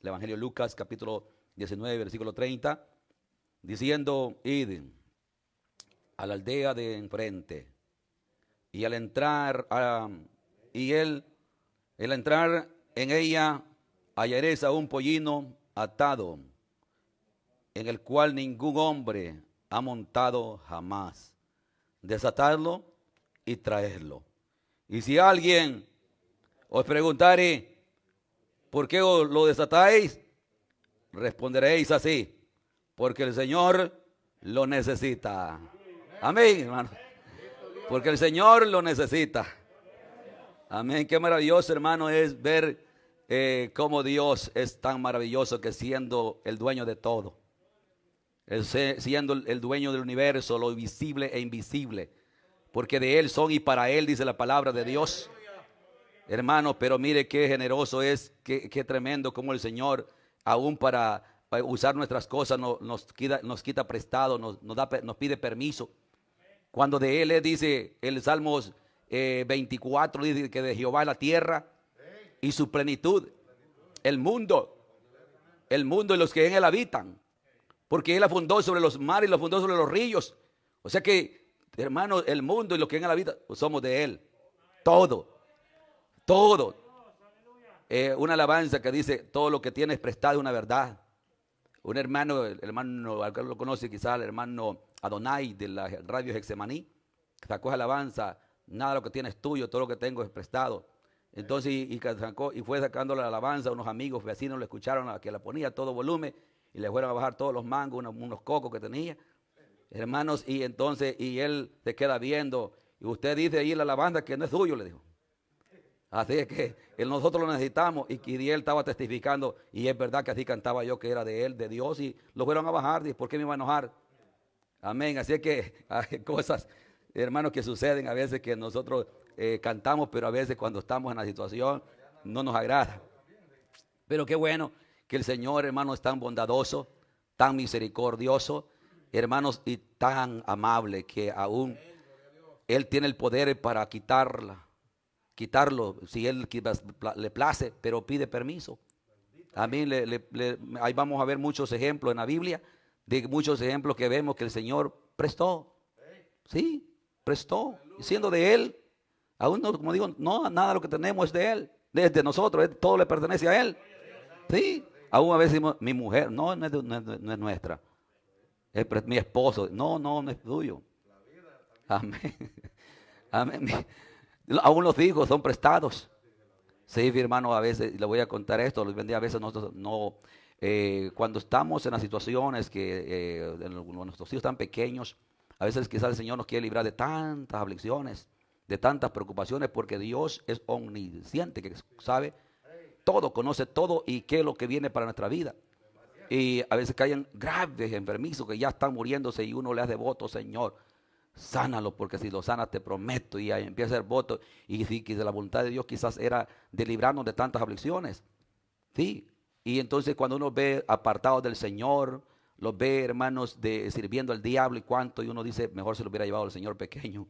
el Evangelio de Lucas, capítulo 19, versículo 30, diciendo, id a la aldea de enfrente, y al entrar, el entrar en ella, hallaréis a un pollino atado, en el cual ningún hombre ha montado jamás. Desatadlo y traedlo. Y si alguien os preguntare, ¿por qué os lo desatáis? Responderéis así, porque el Señor lo necesita. Amén, hermano. Porque el Señor lo necesita. Amén. Qué maravilloso, hermano, es ver cómo Dios es tan maravilloso, que siendo el dueño de todo, siendo el dueño del universo, lo visible e invisible, porque de Él son y para Él, dice la palabra de Dios. Hermano, pero mire qué generoso es, qué tremendo como el Señor, aún para usar nuestras cosas, nos quita prestado, nos pide permiso. Cuando de Él dice el Salmos 24, dice que de Jehová la tierra y su plenitud, el mundo y los que en Él habitan. Porque Él la fundó sobre los mares y la fundó sobre los ríos. O sea que, hermano, el mundo y los que en Él habitan, pues somos de Él. Todo. Una alabanza que dice, todo lo que tienes prestado es una verdad. Un hermano, el hermano, alguien lo conoce quizás, el hermano Adonai de la radio Hexemaní, sacó esa alabanza, nada de lo que tienes es tuyo, todo lo que tengo es prestado. Entonces, y fue sacando la alabanza, unos amigos, vecinos le escucharon, a que la ponía a todo volumen, y le fueron a bajar todos los mangos, unos cocos que tenía, hermanos, y entonces, y él se queda viendo, y usted dice ahí la alabanza que no es suyo, le dijo. Así es que nosotros lo necesitamos, y él estaba testificando, y es verdad que así cantaba yo, que era de él, de Dios, y lo fueron a bajar. Dice, ¿por qué me iba a enojar? Amén. Así es que hay cosas, hermanos, que suceden a veces, que nosotros cantamos, pero a veces cuando estamos en la situación no nos agrada. Pero qué bueno que el Señor, hermano, es tan bondadoso, tan misericordioso, hermanos, y tan amable, que aún Él tiene el poder para quitarlo si Él le place, pero pide permiso. A mí ahí vamos a ver muchos ejemplos en la Biblia, de muchos ejemplos que vemos que el Señor prestó. Sí, prestó, siendo de Él. Aún no, como digo, no, nada de lo que tenemos es de Él, es de nosotros, todo le pertenece a Él. Sí, aún a veces decimos, mi mujer, no es nuestra, es mi esposo, no es tuyo. Amén. Amén. Aún los hijos son prestados. Sí, mi hermano, a veces, le voy a contar esto, a veces nosotros no, cuando estamos en las situaciones que nuestros hijos están pequeños, a veces quizás el Señor nos quiere librar de tantas aflicciones, de tantas preocupaciones, porque Dios es omnisciente, que sabe todo, conoce todo y qué es lo que viene para nuestra vida. Y a veces caen graves enfermizos que ya están muriéndose, y uno le hace voto, Señor, sánalo, porque si lo sanas te prometo, y ahí empieza a hacer voto. Y sí, que la voluntad de Dios quizás era de librarnos de tantas aflicciones. Sí, y entonces cuando uno ve apartados del Señor, los ve, hermanos, sirviendo al diablo y cuánto, y uno dice, mejor se lo hubiera llevado el Señor pequeño.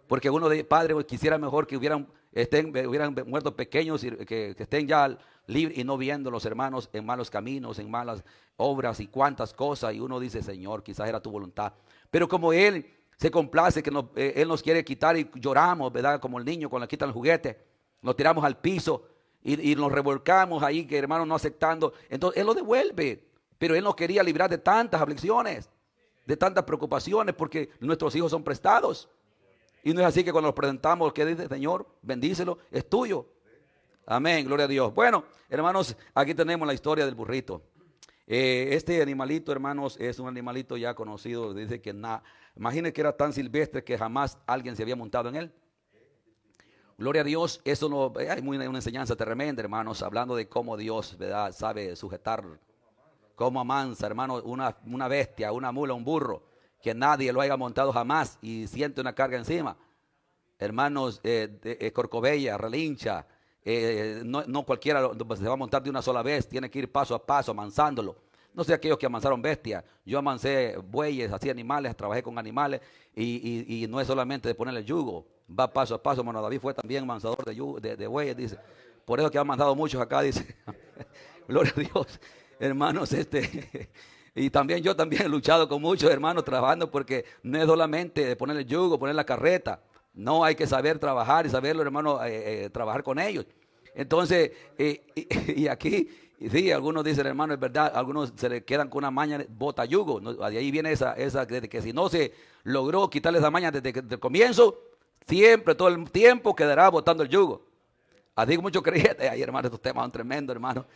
Porque uno de padre quisiera mejor que hubieran muerto pequeños, y que estén ya libres y no viendo los hermanos en malos caminos, en malas obras y cuantas cosas. Y uno dice, Señor, quizás era tu voluntad. Pero como Él se complace, que Él nos quiere quitar, y lloramos, ¿verdad? Como el niño cuando le quitan el juguete, nos tiramos al piso y nos revolcamos ahí, que hermano no aceptando. Entonces Él lo devuelve. Pero Él nos quería librar de tantas aflicciones, de tantas preocupaciones, porque nuestros hijos son prestados. Y no es así que cuando nos presentamos, ¿qué dice? Señor, bendícelo, es tuyo. Amén, gloria a Dios. Bueno, hermanos, aquí tenemos la historia del burrito. Este animalito, hermanos, es un animalito ya conocido. Dice que imagínense que era tan silvestre que jamás alguien se había montado en él. Gloria a Dios, eso no, hay una enseñanza tremenda, hermanos, hablando de cómo Dios, ¿verdad?, sabe sujetar, cómo amansa, hermanos, una bestia, una mula, un burro, que nadie lo haya montado jamás y siente una carga encima. Hermanos, corcovella, relincha, no cualquiera se va a montar de una sola vez, tiene que ir paso a paso, amansándolo. No sé aquellos que amansaron bestias, yo amancé bueyes, así animales, trabajé con animales, y no es solamente de ponerle yugo, va paso a paso. Hermano David fue también mansador de bueyes, dice, por eso que han mandado muchos acá, dice. Gloria a Dios, hermanos, y también yo también he luchado con muchos hermanos trabajando, porque no es solamente de poner el yugo, poner la carreta. No, hay que saber trabajar y saberlo, hermano, trabajar con ellos. Entonces, y aquí, sí, algunos dicen, hermano, es verdad, algunos se le quedan con una maña, bota yugo, ¿no? De ahí viene esa de que si no se logró quitarle esa maña desde el comienzo, siempre, todo el tiempo quedará botando el yugo. Así que muchos creyentes, ay, hermano, estos temas son tremendos, hermano.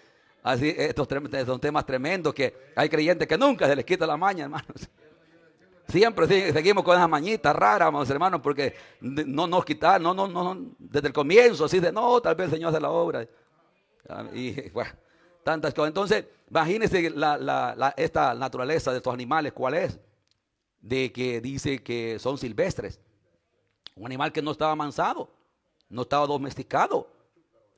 Así, estos son temas tremendos que hay creyentes que nunca se les quita la maña, hermanos. Siempre seguimos con esas mañitas raras, hermanos, porque no nos quitan, no, desde el comienzo, así de, no, tal vez el Señor hace la obra. Y bueno, tantas cosas. Entonces, imagínense esta naturaleza de estos animales, ¿cuál es? De que dice que son silvestres. Un animal que no estaba amansado, no estaba domesticado.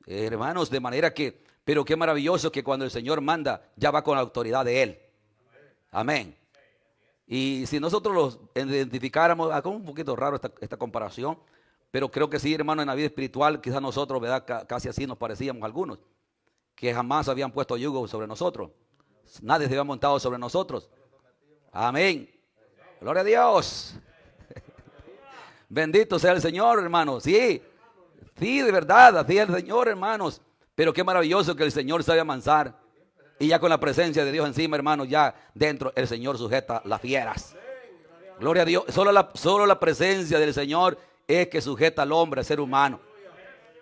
Hermanos, de manera que, pero qué maravilloso que cuando el Señor manda, ya va con la autoridad de Él. Amén. Y si nosotros los identificáramos, como un poquito raro esta comparación, pero creo que sí, hermano, en la vida espiritual, quizás nosotros, ¿verdad? Casi así nos parecíamos algunos, que jamás habían puesto yugo sobre nosotros. Nadie se había montado sobre nosotros. Amén. Gloria a Dios. Bendito sea el Señor, hermanos. Sí, de verdad, así es el Señor, hermanos. Pero qué maravilloso que el Señor sabe amansar. Y ya con la presencia de Dios encima, hermanos, ya dentro el Señor sujeta las fieras. Gloria a Dios. Solo la presencia del Señor es que sujeta al hombre, al ser humano.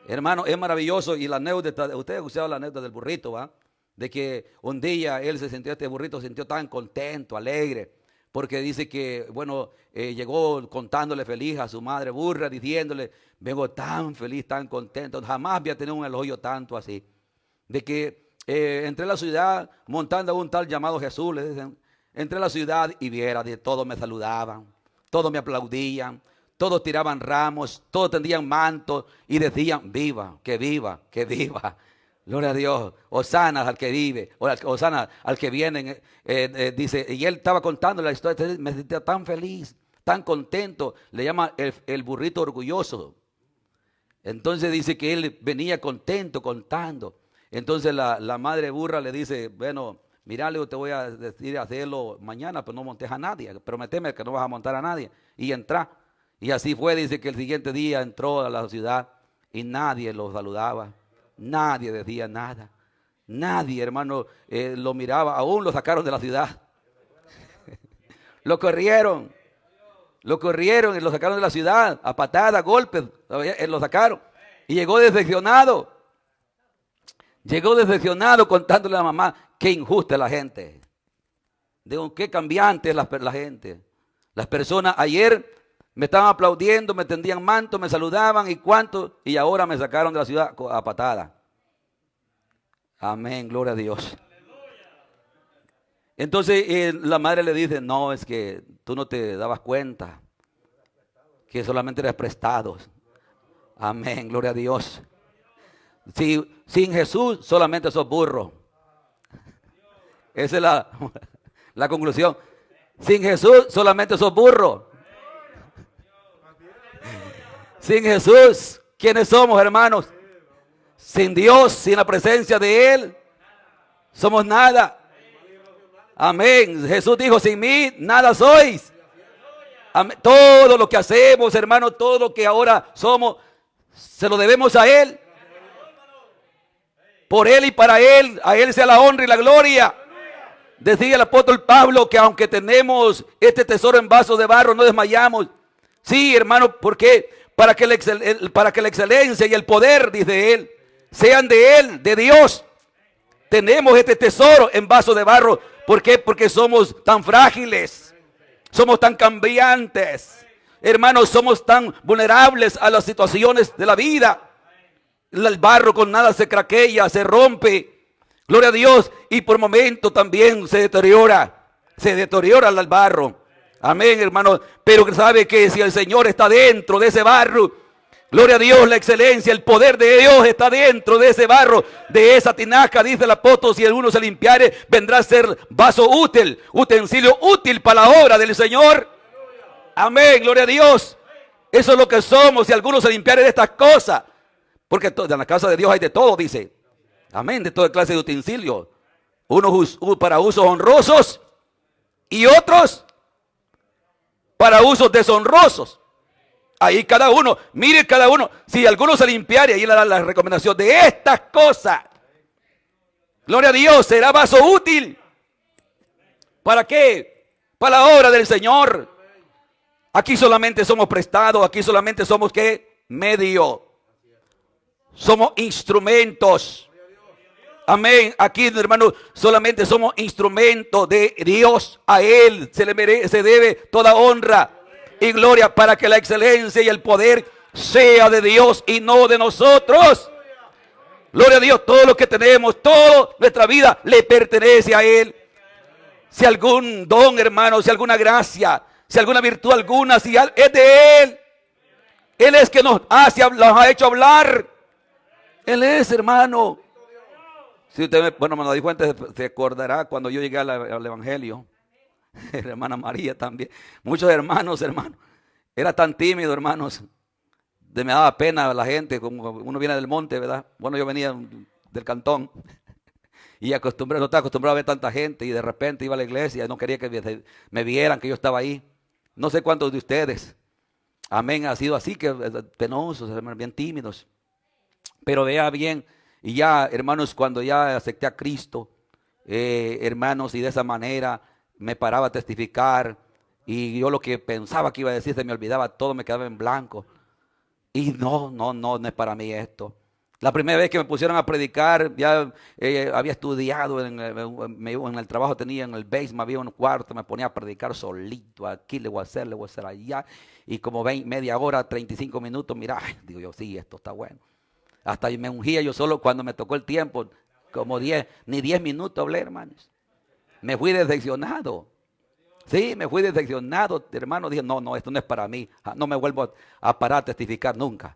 Hermano, es maravilloso. Y la anécdota, ustedes han escuchado la anécdota del burrito, ¿va? De que un día este burrito se sintió tan contento, alegre, porque dice que, bueno, llegó contándole feliz a su madre burra, diciéndole, vengo tan feliz, tan contento, jamás había tenido un elogio tanto así. De que entré a la ciudad montando a un tal llamado Jesús, le dicen, entré a la ciudad y viera, de todos me saludaban, todos me aplaudían, todos tiraban ramos, todos tendían mantos y decían, viva, que viva, que viva. Gloria a Dios, Hosana al que vive, Hosana al que viene, dice, y él estaba contando la historia, me sentía tan feliz, tan contento, le llama el burrito orgulloso. Entonces dice que él venía contento contando. Entonces la madre burra le dice, bueno, mira, te voy a decir hacerlo mañana, pero no montes a nadie, prométeme que no vas a montar a nadie, y entra. Y así fue, dice que el siguiente día entró a la ciudad y nadie lo saludaba. Nadie decía nada. Nadie, hermano, lo miraba. Aún lo sacaron de la ciudad. Lo corrieron y lo sacaron de la ciudad. A patadas, a golpes, lo sacaron. Y llegó decepcionado. Contándole a la mamá, qué injusta es la gente. Digo, qué cambiante es la gente. Las personas ayer me estaban aplaudiendo, me tendían manto, me saludaban y ahora me sacaron de la ciudad a patada. Amén, gloria a Dios. Entonces la madre le dice, no, es que tú no te dabas cuenta que solamente eres prestado. Amén, gloria a Dios. Sin Jesús solamente sos burro. Esa es la conclusión. Sin Jesús solamente sos burro. Sin Jesús, ¿quiénes somos, hermanos? Sin Dios, sin la presencia de Él, somos nada. Amén. Jesús dijo, sin mí nada sois. Amén. Todo lo que hacemos, hermanos, todo lo que ahora somos, se lo debemos a Él. Por Él y para Él, a Él sea la honra y la gloria. Decía el apóstol Pablo que aunque tenemos este tesoro en vasos de barro, no desmayamos. Sí, hermano, ¿por qué? Para que la excelencia y el poder, dice él, sean de Él, de Dios. Tenemos este tesoro en vasos de barro. ¿Por qué? Porque somos tan frágiles, somos tan cambiantes. Hermanos, somos tan vulnerables a las situaciones de la vida. El barro con nada se craquea, se rompe. Gloria a Dios. Y por momento también se deteriora el barro. Amén, hermanos. Pero sabe que si el Señor está dentro de ese barro, gloria a Dios, la excelencia, el poder de Dios está dentro de ese barro, de esa tinaja, dice el apóstol, si alguno se limpiare, vendrá a ser vaso útil, utensilio útil para la obra del Señor. Amén, gloria a Dios. Eso es lo que somos, si alguno se limpiare de estas cosas. Porque en la casa de Dios hay de todo, dice. Amén, de toda clase de utensilios. Unos para usos honrosos y otros para usos deshonrosos. Ahí cada uno, mire cada uno, si alguno se limpiare, ahí le da la recomendación de estas cosas. Gloria a Dios, será vaso útil. ¿Para qué? Para la obra del Señor. Aquí solamente somos prestados, aquí solamente somos ¿qué? Medio. Somos instrumentos. Amén. Aquí, hermanos, solamente somos instrumentos de Dios. A Él se debe toda honra y gloria para que la excelencia y el poder sea de Dios y no de nosotros. Gloria a Dios, todo lo que tenemos, toda nuestra vida le pertenece a Él. Si algún don, hermano, si alguna gracia, si alguna virtud alguna, si es de Él. Él es que nos ha hecho hablar. Él es, hermano. Si usted bueno, me lo dijo antes, se acordará cuando yo llegué al Evangelio. La hermana María también. Muchos hermanos. Era tan tímido, hermanos. Me daba pena la gente, como uno viene del monte, ¿verdad? Bueno, yo venía del cantón. Y no estaba acostumbrado a ver tanta gente. Y de repente iba a la iglesia y no quería que me vieran que yo estaba ahí. No sé cuántos de ustedes. Amén, ha sido así, que penosos, bien tímidos. Pero vea bien. Y ya, hermanos, cuando ya acepté a Cristo, hermanos, y de esa manera me paraba a testificar, y yo lo que pensaba que iba a decir se me olvidaba, todo me quedaba en blanco. Y no es para mí esto. La primera vez que me pusieron a predicar, ya había estudiado, en el trabajo tenía en el basement, había un cuarto, me ponía a predicar solito, aquí le voy a hacer allá, y como media hora, 35 minutos, mira, digo yo, sí, esto está bueno. Hasta me ungía yo solo cuando me tocó el tiempo, como ni 10 minutos hablé, hermanos. Me fui decepcionado. Sí, me fui decepcionado, hermano. Dije, no, esto no es para mí. No me vuelvo a parar a testificar nunca.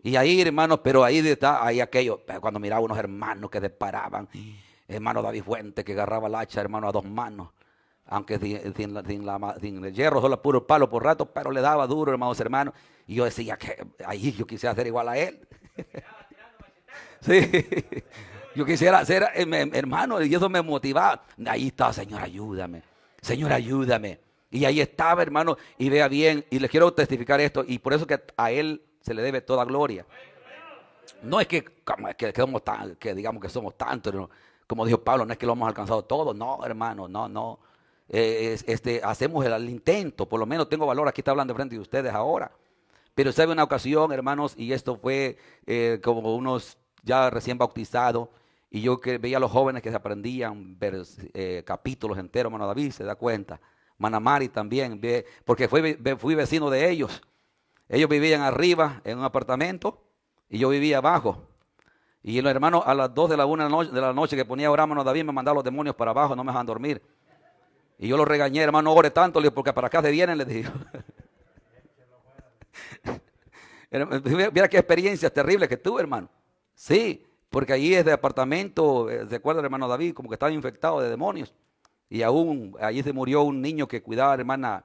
Y ahí, hermanos, pero ahí está, ahí aquello, cuando miraba unos hermanos que disparaban. Hermano David Fuente que agarraba el hacha, hermano, a 2 manos. Aunque sin el hierro, solo puro palo por rato, pero le daba duro, hermanos. Y yo decía que ahí yo quisiera ser igual a él. Sí, yo quisiera ser hermano, y eso me motivaba. Ahí está, Señor, ayúdame. Señor, ayúdame. Y ahí estaba, hermano, y vea bien, y les quiero testificar esto, y por eso que a Él se le debe toda gloria. No es que digamos que somos tantos, ¿no? Como dijo Pablo, no es que lo hemos alcanzado todo, no, hermano, no. Hacemos el intento, por lo menos tengo valor, aquí está hablando frente de ustedes ahora. Pero sabe una ocasión, hermanos, y esto fue como unos ya recién bautizados, y yo que veía a los jóvenes que se aprendían capítulos enteros, hermano David, se da cuenta. Manamari también, porque fui vecino de ellos. Ellos vivían arriba en un apartamento y yo vivía abajo. Y los hermanos a las 2 de la 1 de la noche que ponía a orar, hermano David, me mandaba los demonios para abajo, no me dejaban dormir. Y yo los regañé, hermano, no ore tanto, porque para acá se vienen, les digo. Mira qué experiencias terribles que tuve, hermano. Sí, porque allí es de apartamento, ¿se acuerda, hermano David? Como que estaba infectado de demonios. Y aún allí se murió un niño que cuidaba la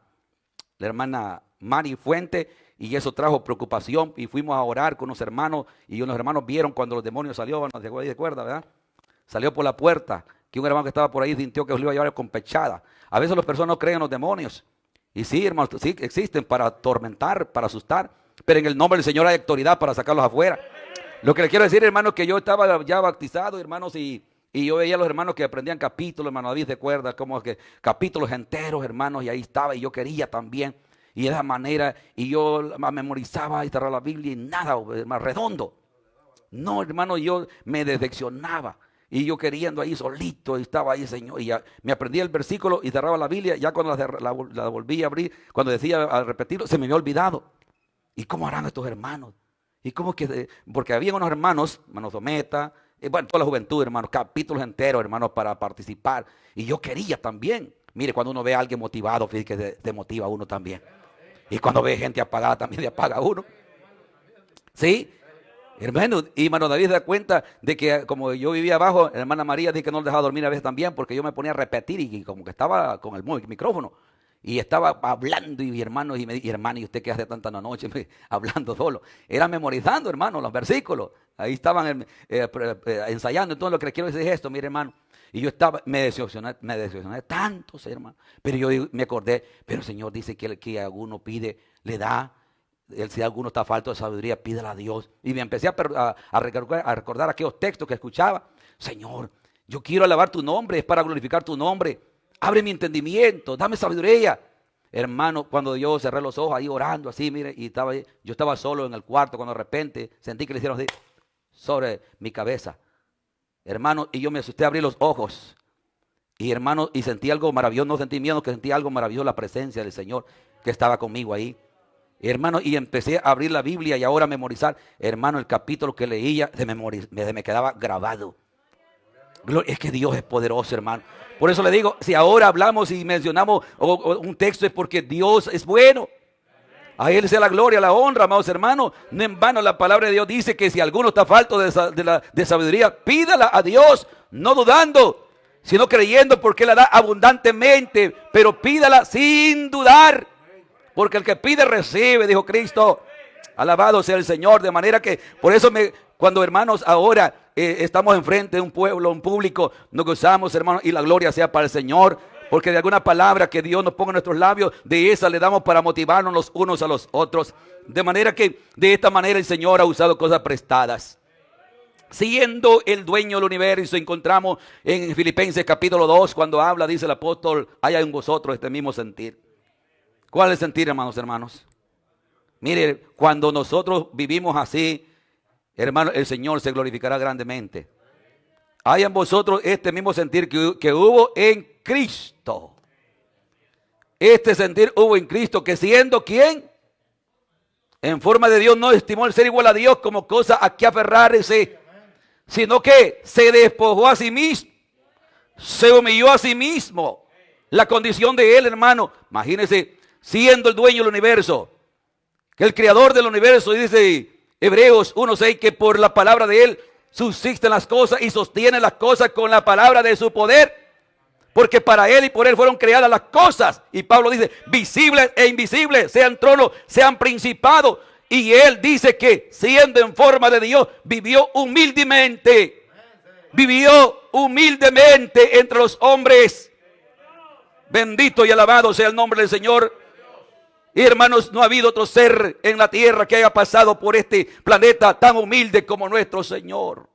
hermana Mari Fuente, y eso trajo preocupación. Y fuimos a orar con unos hermanos, y unos hermanos vieron cuando los demonios salieron, ¿se acuerda, verdad? Salió por la puerta, que un hermano que estaba por ahí sintió que los iba a llevar con pechada. A veces las personas no creen en los demonios. Y sí, hermanos, sí existen para atormentar, para asustar. Pero en el nombre del Señor hay autoridad para sacarlos afuera. Lo que le quiero decir, hermanos, que yo estaba ya bautizado, hermanos, y yo veía a los hermanos que aprendían capítulos, hermano David, recuerda, como que capítulos enteros, hermanos, y ahí estaba, y yo quería también. Y de esa manera, y yo memorizaba y cerraba la Biblia y nada, más redondo. No, hermano, yo me decepcionaba. Y yo queriendo ahí solito, y estaba ahí, Señor, y ya me aprendía el versículo y cerraba la Biblia. Ya cuando la volví a abrir, cuando decía a repetirlo, se me había olvidado. ¿Y cómo harán estos hermanos? ¿Y cómo que? Porque había unos hermanos, hermanos Dometa, bueno, toda la juventud, hermanos, capítulos enteros, hermanos, para participar. Y yo quería también. Mire, cuando uno ve a alguien motivado, fíjate que te motiva a uno también. Y cuando ve gente apagada, también le apaga a uno. ¿Sí? Hermano, y hermano David se da cuenta de que como yo vivía abajo, la hermana María dice que no le dejaba dormir a veces también, porque yo me ponía a repetir y como que estaba con el micrófono. Y estaba hablando y hermano, y hermano, ¿y usted qué hace tanta noche hablando solo? Era memorizando, hermano, los versículos. Ahí estaban ensayando. Entonces lo que le quiero decir es esto, mire, hermano. Y yo estaba, me decepcioné tanto, hermano. Pero yo me acordé, pero el Señor dice que el que alguno pide, le da. Si alguno está falto de sabiduría, pídela a Dios. Y me empecé a recordar aquellos textos que escuchaba. Señor, yo quiero alabar tu nombre, es para glorificar tu nombre. Abre mi entendimiento, dame sabiduría. Hermano, cuando yo cerré los ojos ahí orando así, mire, y yo estaba solo en el cuarto cuando de repente sentí que le hicieron así sobre mi cabeza. Hermano, y yo me asusté, abrí los ojos. Y hermano, y sentí algo maravilloso, no sentí miedo, que sentí algo maravilloso, la presencia del Señor que estaba conmigo ahí. Hermano, y empecé a abrir la Biblia y ahora a memorizar. Hermano, el capítulo que leía me quedaba grabado. Es que Dios es poderoso, hermano. Por eso le digo, si ahora hablamos y mencionamos un texto es porque Dios es bueno. A Él sea la gloria, la honra, amados hermanos. No en vano la palabra de Dios dice que si alguno está falto de sabiduría, pídala a Dios, no dudando, sino creyendo, porque Él la da abundantemente. Pero pídala sin dudar, porque el que pide recibe, dijo Cristo. Alabado sea el Señor. De manera que, por eso cuando hermanos ahora estamos enfrente de un pueblo, un público, nos gozamos, hermanos, y la gloria sea para el Señor. Porque de alguna palabra que Dios nos ponga en nuestros labios, de esa le damos para motivarnos los unos a los otros. De manera que de esta manera el Señor ha usado cosas prestadas. Siendo el dueño del universo, encontramos en Filipenses capítulo 2, cuando habla, dice el apóstol, haya en vosotros este mismo sentir. ¿Cuál es el sentir, hermanos? Mire, cuando nosotros vivimos así, hermano, el Señor se glorificará grandemente. Hay en vosotros este mismo sentir que hubo en Cristo. Este sentir hubo en Cristo, que siendo ¿quién? En forma de Dios, no estimó el ser igual a Dios como cosa a que aferrarse, sino que se despojó a sí mismo, se humilló a sí mismo. La condición de Él, hermano, imagínense, siendo el dueño del universo, que el creador del universo, dice Hebreos 1:6, que por la palabra de Él subsisten las cosas y sostiene las cosas con la palabra de su poder, porque para Él y por Él fueron creadas las cosas. Y Pablo dice, visibles e invisibles, sean tronos, sean principados. Y Él dice que siendo en forma de Dios, vivió humildemente entre los hombres. Bendito y alabado sea el nombre del Señor. Y hermanos, no ha habido otro ser en la tierra que haya pasado por este planeta tan humilde como nuestro Señor.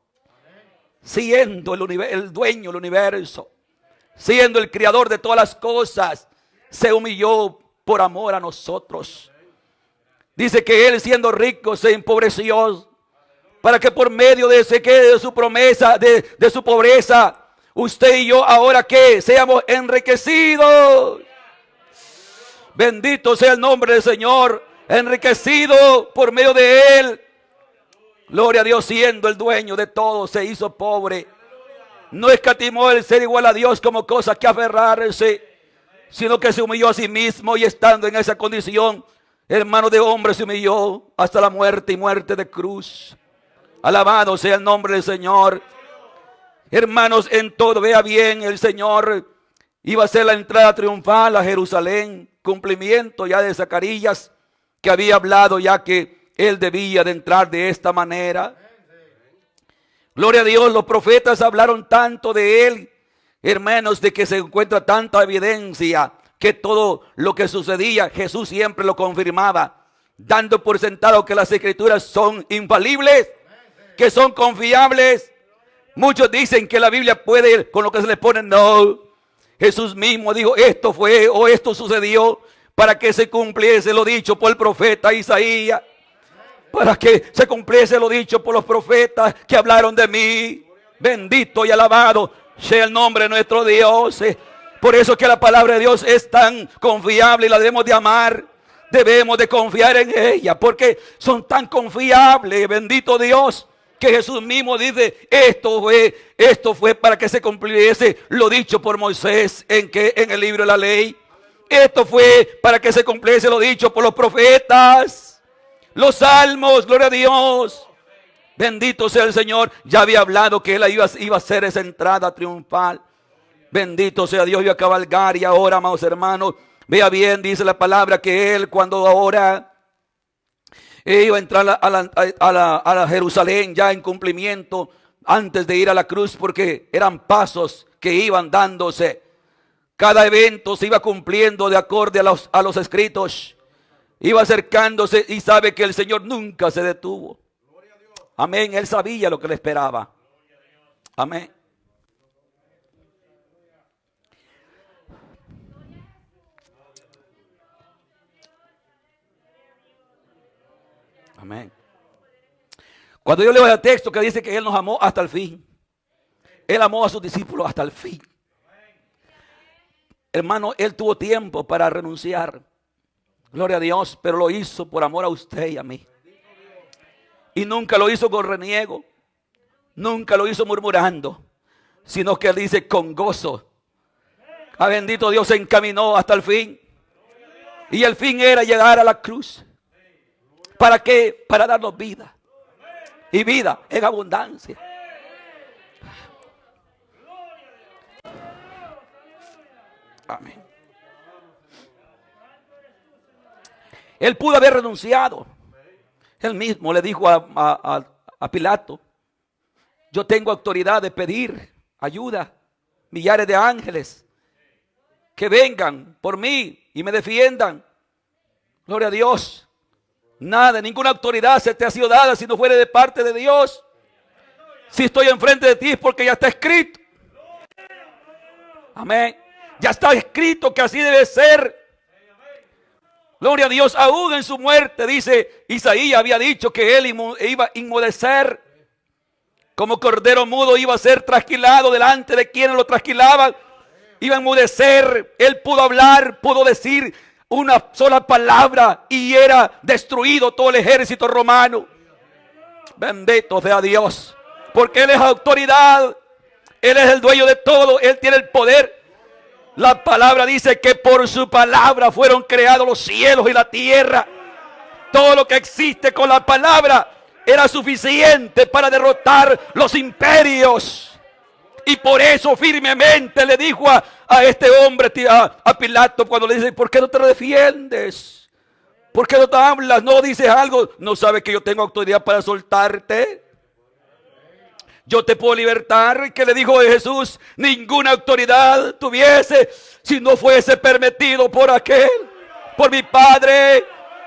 Siendo el dueño del universo, siendo el creador de todas las cosas, se humilló por amor a nosotros. Dice que Él, siendo rico, se empobreció para que por medio de su promesa, de su pobreza, usted y yo ahora que seamos enriquecidos. Bendito sea el nombre del Señor, enriquecido por medio de Él. Gloria a Dios, siendo el dueño de todo, se hizo pobre. No escatimó el ser igual a Dios como cosa que aferrarse, sino que se humilló a sí mismo, y estando en esa condición, hermano de hombre, se humilló hasta la muerte y muerte de cruz. Alabado sea el nombre del Señor. Hermanos, en todo, vea bien, el Señor iba a hacer la entrada triunfal a Jerusalén, cumplimiento ya de Zacarías, que había hablado ya que Él debía de entrar de esta manera. Gloria a Dios, los profetas hablaron tanto de Él, hermanos, de que se encuentra tanta evidencia que todo lo que sucedía, Jesús siempre lo confirmaba, dando por sentado que las Escrituras son infalibles, que son confiables. Muchos dicen que la Biblia puede, con lo que se le pone, no. Jesús mismo dijo, esto fue o esto sucedió para que se cumpliese lo dicho por el profeta Isaías. Para que se cumpliese lo dicho por los profetas que hablaron de mí. Bendito y alabado sea el nombre de nuestro Dios. Por eso que la palabra de Dios es tan confiable y la debemos de amar. Debemos de confiar en ella porque son tan confiables. Bendito Dios, que Jesús mismo dice, esto fue para que se cumpliese lo dicho por Moisés en el libro de la ley. Esto fue para que se cumpliese lo dicho por los profetas, los salmos, gloria a Dios. Bendito sea el Señor. Ya había hablado que Él iba a hacer esa entrada triunfal. Bendito sea Dios, iba a cabalgar. Y ahora, amados hermanos, Vea bien, dice la palabra, que él cuando ahora iba a entrar a la Jerusalén ya en cumplimiento, antes de ir a la cruz, porque eran pasos que iban dándose. Cada evento se iba cumpliendo de acorde a los escritos. Iba acercándose y sabe que el Señor nunca se detuvo. Amén. Él sabía lo que le esperaba. Amén. Amén. Cuando yo leo el texto que dice que Él nos amó hasta el fin. Él amó a sus discípulos hasta el fin. Hermano, Él tuvo tiempo para renunciar. Gloria a Dios, pero lo hizo por amor a usted y a mí. Y nunca lo hizo con reniego. Nunca lo hizo murmurando. Sino que Él dice con gozo. A bendito Dios, se encaminó hasta el fin. Y el fin era llegar a la cruz. ¿Para qué? Para darnos vida. Y vida en abundancia. Amén. Él pudo haber renunciado. Él mismo le dijo a Pilato: yo tengo autoridad de pedir ayuda. Millares de ángeles que vengan por mí y me defiendan. Gloria a Dios. Nada, ninguna autoridad se te ha sido dada si no fuere de parte de Dios. Si estoy enfrente de ti es porque ya está escrito. Amén. Ya está escrito que así debe ser. Gloria a Dios. Aún en su muerte, dice Isaías, había dicho que él iba a inmudecer. Como cordero mudo iba a ser trasquilado delante de quienes lo trasquilaban. Iba a enmudecer. Él pudo hablar, pudo decir una sola palabra y era destruido todo el ejército romano. Bendito sea Dios. Porque Él es autoridad. Él es el dueño de todo. Él tiene el poder. La palabra dice que por su palabra fueron creados los cielos y la tierra. Todo lo que existe con la palabra era suficiente para derrotar los imperios. Y por eso firmemente le dijo a este hombre, a Pilato, cuando le dice: ¿por qué no te defiendes? ¿Por qué no te hablas? ¿No dices algo? ¿No sabes que yo tengo autoridad para soltarte? Yo te puedo libertar. ¿Qué le dijo Jesús? Ninguna autoridad tuviese si no fuese permitido por aquel, por mi Padre.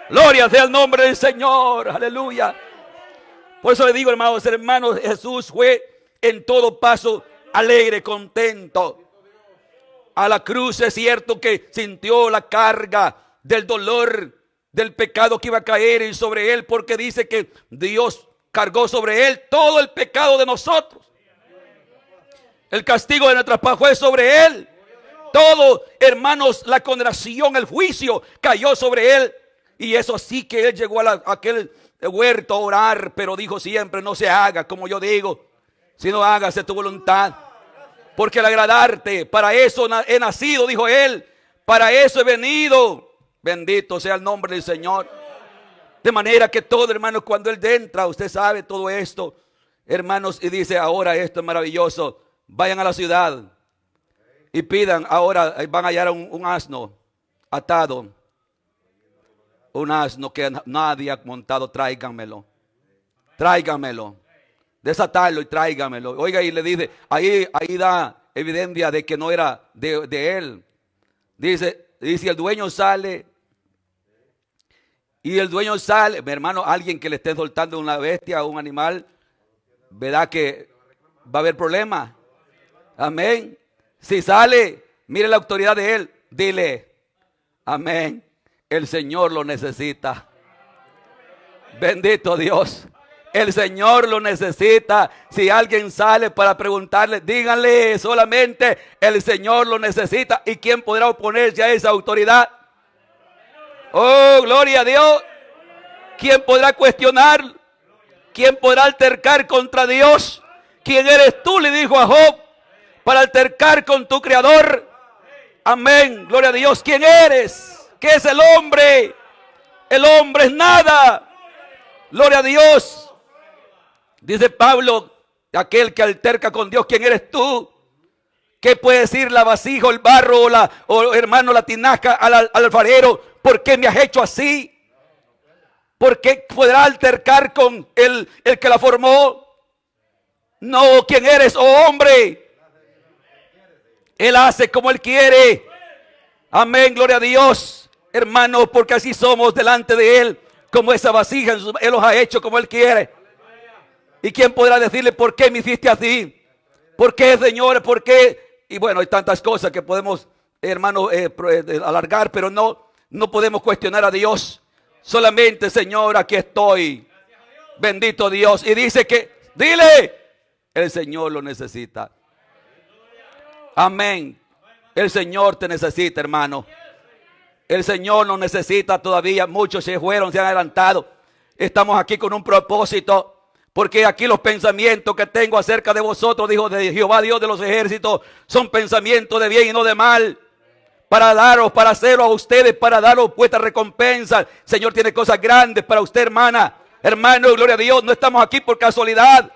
Gloria sea el nombre del Señor. Aleluya. Por eso le digo, hermanos, Jesús fue en todo paso alegre, contento. A la cruz es cierto que sintió la carga del dolor, del pecado que iba a caer sobre él, porque dice que Dios cargó sobre él todo el pecado de nosotros. El castigo de nuestra paz fue sobre él. Todo, hermanos, la condenación, el juicio cayó sobre él. Y eso sí que él llegó a aquel huerto a orar, pero dijo siempre: no se haga como yo digo, sino hágase tu voluntad. Porque al agradarte, para eso he nacido, dijo él, para eso he venido. Bendito sea el nombre del Señor. De manera que todo, hermanos, cuando Él entra, usted sabe todo esto, hermanos, y dice: ahora esto es maravilloso. Vayan a la ciudad y pidan, ahora van a hallar un asno atado. Un asno que nadie ha montado, tráiganmelo. Tráiganmelo. Desatarlo y tráiganmelo. Oiga, y le dice, ahí da evidencia de que no era de él. Dice, el dueño sale. Y el dueño sale, mi hermano, alguien que le esté soltando una bestia o un animal, ¿verdad que va a haber problema? Amén. Si sale, mire la autoridad de él, dile: amén, el Señor lo necesita. Bendito Dios. El Señor lo necesita. Si alguien sale para preguntarle, díganle solamente: el Señor lo necesita. ¿Y quién podrá oponerse a esa autoridad? Oh, gloria a Dios. ¿Quién podrá cuestionar? ¿Quién podrá altercar contra Dios? ¿Quién eres tú?, le dijo a Job, para altercar con tu Creador. Amén, gloria a Dios. ¿Quién eres? ¿Qué es el hombre? El hombre es nada. Gloria a Dios. Dice Pablo, aquel que alterca con Dios: ¿quién eres tú? ¿Qué puede decir la vasija o el barro o hermano, la tinaja al alfarero? ¿Por qué me has hecho así? ¿Por qué podrá altercar con el que la formó? No, ¿quién eres, oh hombre? Él hace como Él quiere. Amén, gloria a Dios. Hermano, porque así somos delante de Él. Como esa vasija, Él los ha hecho como Él quiere. ¿Y quién podrá decirle por qué me hiciste así? ¿Por qué, Señor? ¿Por qué? Y bueno, hay tantas cosas que podemos, hermano, alargar, pero no podemos cuestionar a Dios. Solamente, Señor, aquí estoy. Bendito Dios. Y dice que, dile, el Señor lo necesita. Amén. El Señor te necesita, hermano. El Señor nos necesita todavía. Muchos se fueron, se han adelantado. Estamos aquí con un propósito. Porque aquí los pensamientos que tengo acerca de vosotros, dijo de Jehová Dios de los ejércitos, son pensamientos de bien y no de mal. Para daros, para hacerlo a ustedes, para daros vuestra recompensa. Señor tiene cosas grandes para usted, hermana. Hermano, gloria a Dios, no estamos aquí por casualidad.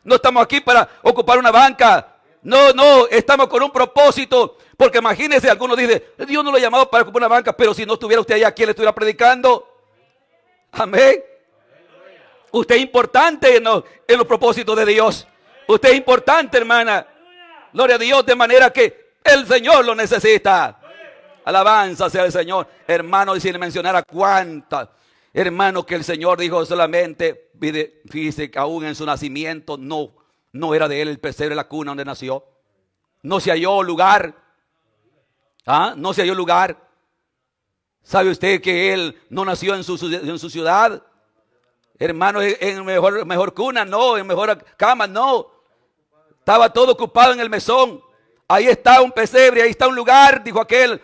No estamos aquí para ocupar una banca. No, estamos con un propósito. Porque imagínense, algunos dicen, Dios no lo ha llamado para ocupar una banca, pero si no estuviera usted allá, ¿quién le estuviera predicando? Amén. Usted es importante en los propósitos de Dios. Usted es importante, hermana. Gloria a Dios, de manera que el Señor lo necesita. Alabanza sea el Señor. Hermano, y sin mencionar a cuántas. Hermano, que el Señor dijo solamente, fíjese que aún en su nacimiento no era de él el pesebre, la cuna donde nació. No se halló lugar. No se halló lugar. ¿Sabe usted que él no nació en su ciudad? Hermano, en mejor cuna, no, en mejor cama, no. Estaba todo ocupado en el mesón. Ahí está un pesebre, ahí está un lugar, dijo aquel.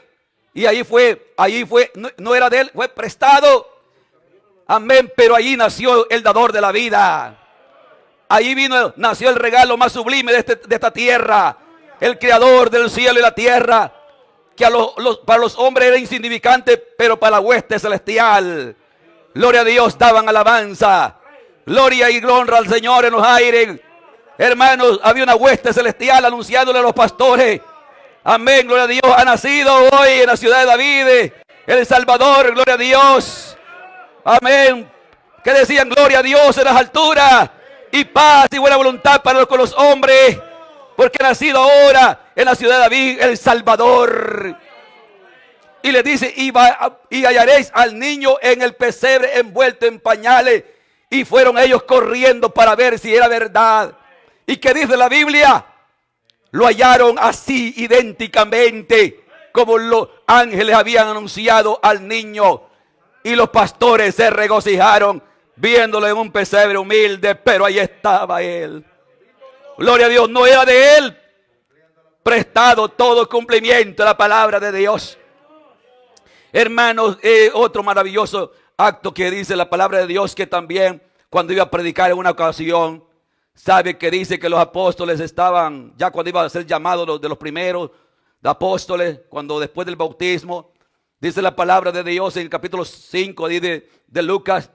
Y allí fue, no era de él, fue prestado. Amén, pero allí nació el dador de la vida. Allí nació el regalo más sublime de esta tierra. El creador del cielo y la tierra. Que para los hombres era insignificante, pero para la hueste celestial. Gloria a Dios, daban alabanza. Gloria y honra al Señor en los aires. Hermanos, había una hueste celestial anunciándole a los pastores. Amén, gloria a Dios. Ha nacido hoy en la ciudad de David el Salvador, gloria a Dios. Amén. Que decían gloria a Dios en las alturas y paz y buena voluntad para con los hombres. Porque ha nacido ahora en la ciudad de David el Salvador. Y le dice, y hallaréis al niño en el pesebre envuelto en pañales. Y fueron ellos corriendo para ver si era verdad. ¿Y qué dice la Biblia? Lo hallaron así idénticamente como los ángeles habían anunciado al niño. Y los pastores se regocijaron viéndolo en un pesebre humilde, pero ahí estaba él. Gloria a Dios, no era de él. Prestado todo cumplimiento a la palabra de Dios. Hermanos, otro maravilloso acto que dice la palabra de Dios, que también cuando iba a predicar en una ocasión, sabe que dice que los apóstoles estaban, ya cuando iba a ser llamado de los primeros de apóstoles, cuando después del bautismo, dice la palabra de Dios en el capítulo 5 de Lucas,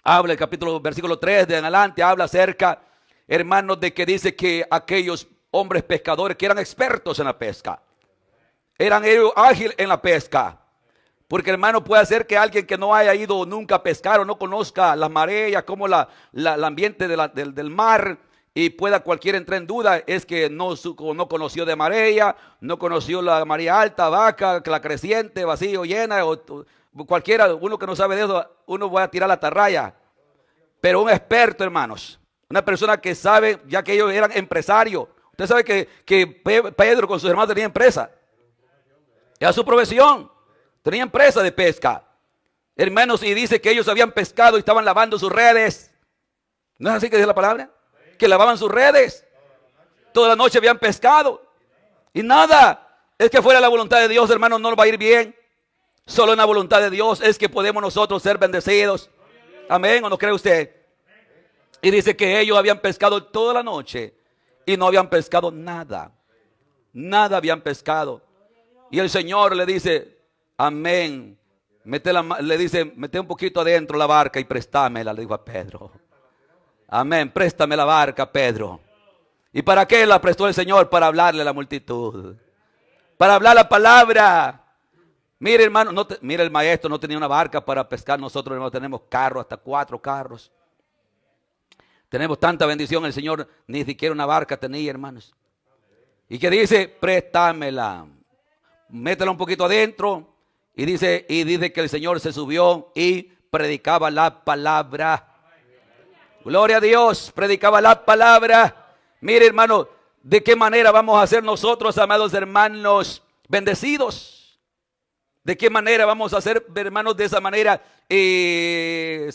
habla el capítulo, versículo 3 de en adelante, habla acerca, hermanos, de que dice que aquellos hombres pescadores que eran expertos en la pesca, eran ellos ágiles en la pesca. Porque, hermano, puede ser que alguien que no haya ido nunca a pescar o no conozca las mareas, como el ambiente del mar, y pueda cualquiera entrar en duda, es que no conoció de marea, no conoció la marea alta, vaca, la creciente, vacío, llena, o cualquiera, uno que no sabe de eso, uno va a tirar la atarraya. Pero un experto, hermanos, una persona que sabe, ya que ellos eran empresarios. Usted sabe que Pedro con sus hermanos tenía empresa. Era su profesión. Tenía empresa de pesca. Hermanos, y dice que ellos habían pescado y estaban lavando sus redes. ¿No es así que dice la palabra? Que lavaban sus redes. Toda la noche habían pescado. Y nada. Es que fuera la voluntad de Dios, hermanos, no nos va a ir bien. Solo en la voluntad de Dios es que podemos nosotros ser bendecidos. Amén, ¿o no cree usted? Y dice que ellos habían pescado toda la noche y no habían pescado nada. Nada habían pescado. Y el Señor le dice, amén, le dice, mete un poquito adentro la barca y préstamela, le dijo a Pedro. Amén, préstame la barca, Pedro. ¿Y para qué la prestó el Señor? Para hablarle a la multitud. Para hablar la palabra. Mire, hermano, mire, el maestro no tenía una barca para pescar. Nosotros, hermano, tenemos carros, hasta 4 carros. Tenemos tanta bendición. El Señor ni siquiera una barca tenía, hermanos. ¿Y qué dice? Préstamela. Métela un poquito adentro. Y dice que el Señor se subió y predicaba la palabra. Gloria a Dios, predicaba la palabra. Mire, hermano, ¿de qué manera vamos a ser nosotros, amados hermanos, bendecidos? ¿De qué manera vamos a ser, hermanos, de esa manera? Que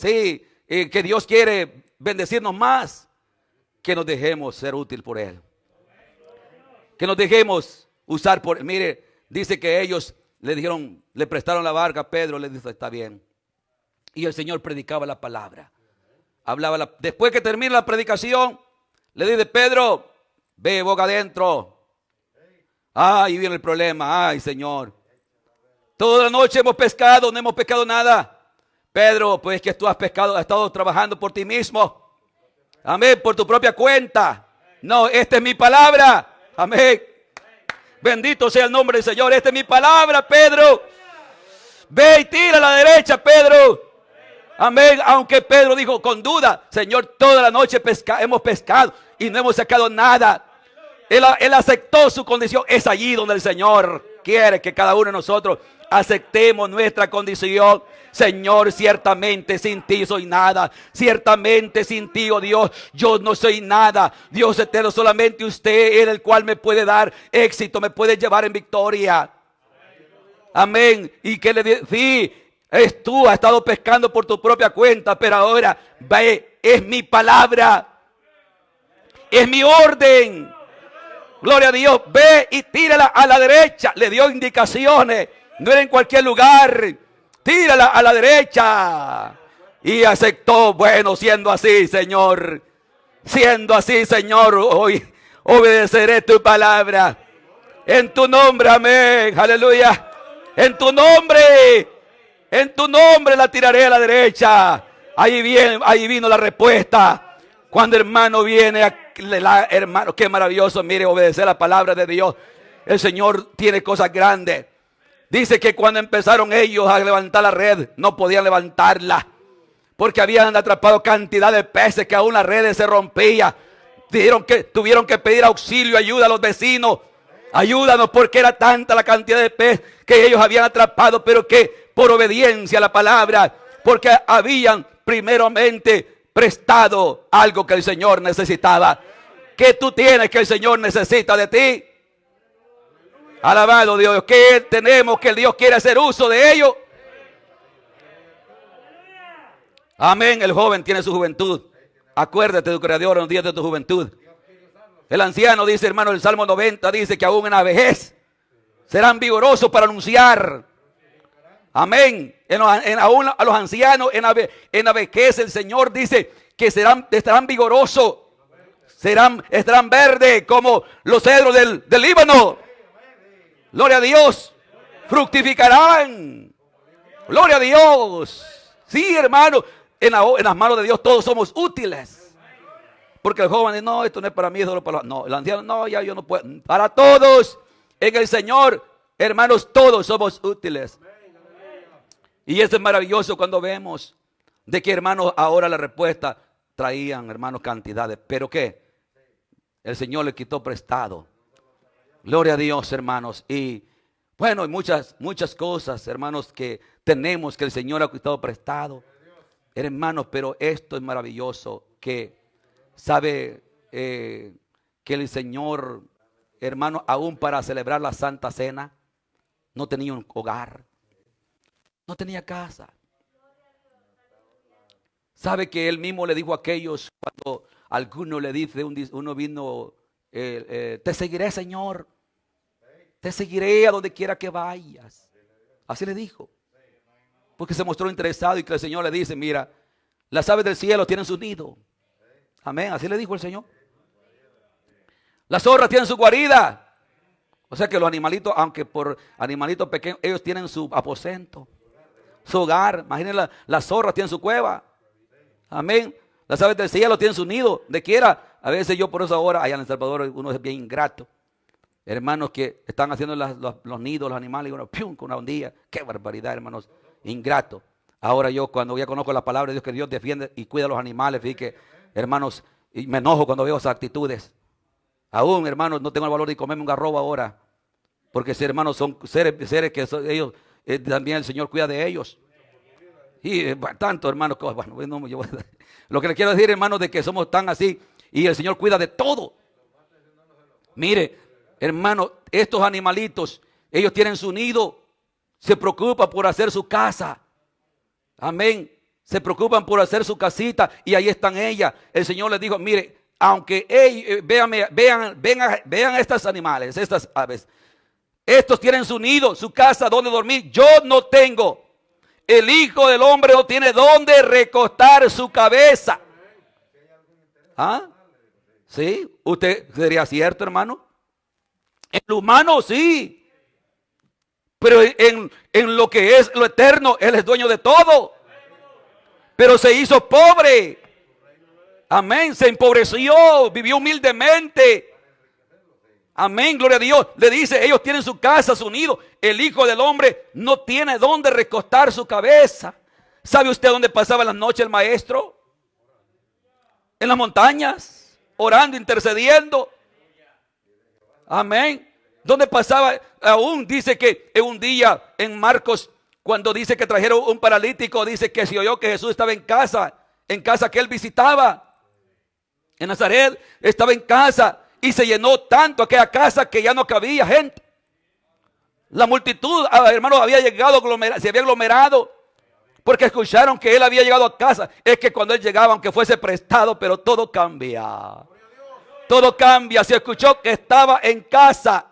Dios quiere bendecirnos más. Que nos dejemos ser útil por Él. Que nos dejemos usar por Él. Mire, dice que ellos le prestaron la barca a Pedro, le dice, está bien. Y el Señor predicaba la palabra. Después que termina la predicación, le dice, Pedro, ve boca adentro. Ahí viene el problema. Ay, Señor, toda la noche hemos pescado, no hemos pescado nada. Pedro, pues que tú has estado trabajando por ti mismo. Amén, por tu propia cuenta. No, esta es mi palabra. Amén. Bendito sea el nombre del Señor. Esta es mi palabra, Pedro. Ve y tira a la derecha, Pedro. Amén. Aunque Pedro dijo con duda, Señor, toda la noche hemos pescado y no hemos sacado nada. Él aceptó su condición. Es allí donde el Señor quiere que cada uno de nosotros aceptemos nuestra condición. Señor, ciertamente sin ti soy nada. Ciertamente sin ti, oh Dios, yo no soy nada. Dios eterno, solamente usted es el cual me puede dar éxito, me puede llevar en victoria. Amén. Y que le dice, sí, tú has estado pescando por tu propia cuenta, pero ahora ve, es mi palabra, es mi orden. Gloria a Dios. Ve y tírala a la derecha. Le dio indicaciones. No era en cualquier lugar. Tírala a la derecha. Y aceptó. Bueno, siendo así, Señor. Siendo así, Señor, hoy obedeceré tu palabra. En tu nombre, amén. Aleluya. En tu nombre la tiraré a la derecha. Ahí vino la respuesta. Cuando hermano viene, hermano, qué maravilloso, mire, obedecer la palabra de Dios. El Señor tiene cosas grandes. Dice que cuando empezaron ellos a levantar la red, no podían levantarla, porque habían atrapado cantidad de peces que aún las redes se rompían. Tuvieron que pedir auxilio, ayuda a los vecinos. Ayúdanos, porque era tanta la cantidad de peces que ellos habían atrapado, pero que por obediencia a la palabra, porque habían primeramente prestado algo que el Señor necesitaba. ¿Qué tú tienes que el Señor necesita de ti? Alabado Dios. ¿Qué tenemos que el Dios quiere hacer uso de ello? Amén. El joven tiene su juventud. Acuérdate de tu Creador en los días de tu juventud. El anciano dice, hermano, el Salmo 90 dice que aún en la vejez serán vigorosos para anunciar. Amén. Aún a los ancianos en la vejez el Señor dice que estarán vigorosos. Estarán verdes como los cedros del Líbano. Gloria a Dios. Fructificarán. Gloria a Dios. Sí, hermano. En las manos de Dios todos somos útiles. Porque el joven dice, no, esto no es para mí, es solo para los... No, el anciano, no, ya yo no puedo. Para todos, en el Señor, hermanos, todos somos útiles. Y eso es maravilloso cuando vemos de que, hermanos, ahora la respuesta traían, hermanos, cantidades. ¿Pero qué? El Señor le quitó prestado. Gloria a Dios, hermanos. Y bueno, hay muchas cosas, hermanos, que tenemos que el Señor ha quitado prestado. Hermanos, pero esto es maravilloso, que sabe que el Señor, hermano, aún para celebrar la Santa Cena, no tenía un hogar, no tenía casa. Sabe que Él mismo le dijo a aquellos, cuando alguno le dice, uno vino, te seguiré, Señor, te seguiré a donde quiera que vayas. Así le dijo, porque se mostró interesado, y que el Señor le dice, mira, las aves del cielo tienen su nido. Amén, así le dijo el Señor. Las zorras tienen su guarida. O sea que los animalitos, aunque por animalitos pequeños, ellos tienen su aposento, su hogar. Imagínense, las zorras tienen su cueva. Amén. Las aves del cielo tienen su nido. De quiera A veces yo por eso ahora, allá en El Salvador, uno es bien ingrato. Hermanos que están haciendo los nidos, los animales, y uno, ¡pium!, con una ondilla. ¡Qué barbaridad, hermanos! Ingrato. Ahora yo, cuando ya conozco la palabra de Dios, que Dios defiende y cuida a los animales, fíjate, hermanos, y me enojo cuando veo esas actitudes. Aún, hermanos, no tengo el valor de comerme un garrobo ahora. Porque si, hermanos, son seres que son, ellos, también el Señor cuida de ellos. Y tanto, hermanos, que, bueno, no, lo que le quiero decir, hermanos, de que somos tan así y el Señor cuida de todo. Mire, hermano, estos animalitos, ellos tienen su nido, se preocupan por hacer su casa. Amén. Se preocupan por hacer su casita y ahí están ellas. El Señor les dijo, mire, aunque ellos, vean estos animales, estas aves. Estos tienen su nido, su casa donde dormir. Yo no tengo. El Hijo del Hombre no tiene donde recostar su cabeza. ¿Ah? ¿Sí? ¿Usted sería cierto, hermano? En lo humano, sí. Pero en lo que es lo eterno, Él es dueño de todo. Pero se hizo pobre. Amén. Se empobreció, vivió humildemente. Amén, gloria a Dios. Le dice, ellos tienen su casa, su nido. El Hijo del Hombre no tiene dónde recostar su cabeza. ¿Sabe usted dónde pasaba la noche el maestro? En las montañas, orando, intercediendo. Amén. ¿Dónde pasaba? Aún dice que en un día en Marcos, cuando dice que trajeron un paralítico, dice que se oyó que Jesús estaba en casa que él visitaba. En Nazaret estaba en casa. Y se llenó tanto aquella casa que ya no cabía gente. La multitud, hermanos, había llegado, se había aglomerado. Porque escucharon que él había llegado a casa. Es que cuando él llegaba, aunque fuese prestado, pero todo cambia. Todo cambia. Se escuchó que estaba en casa.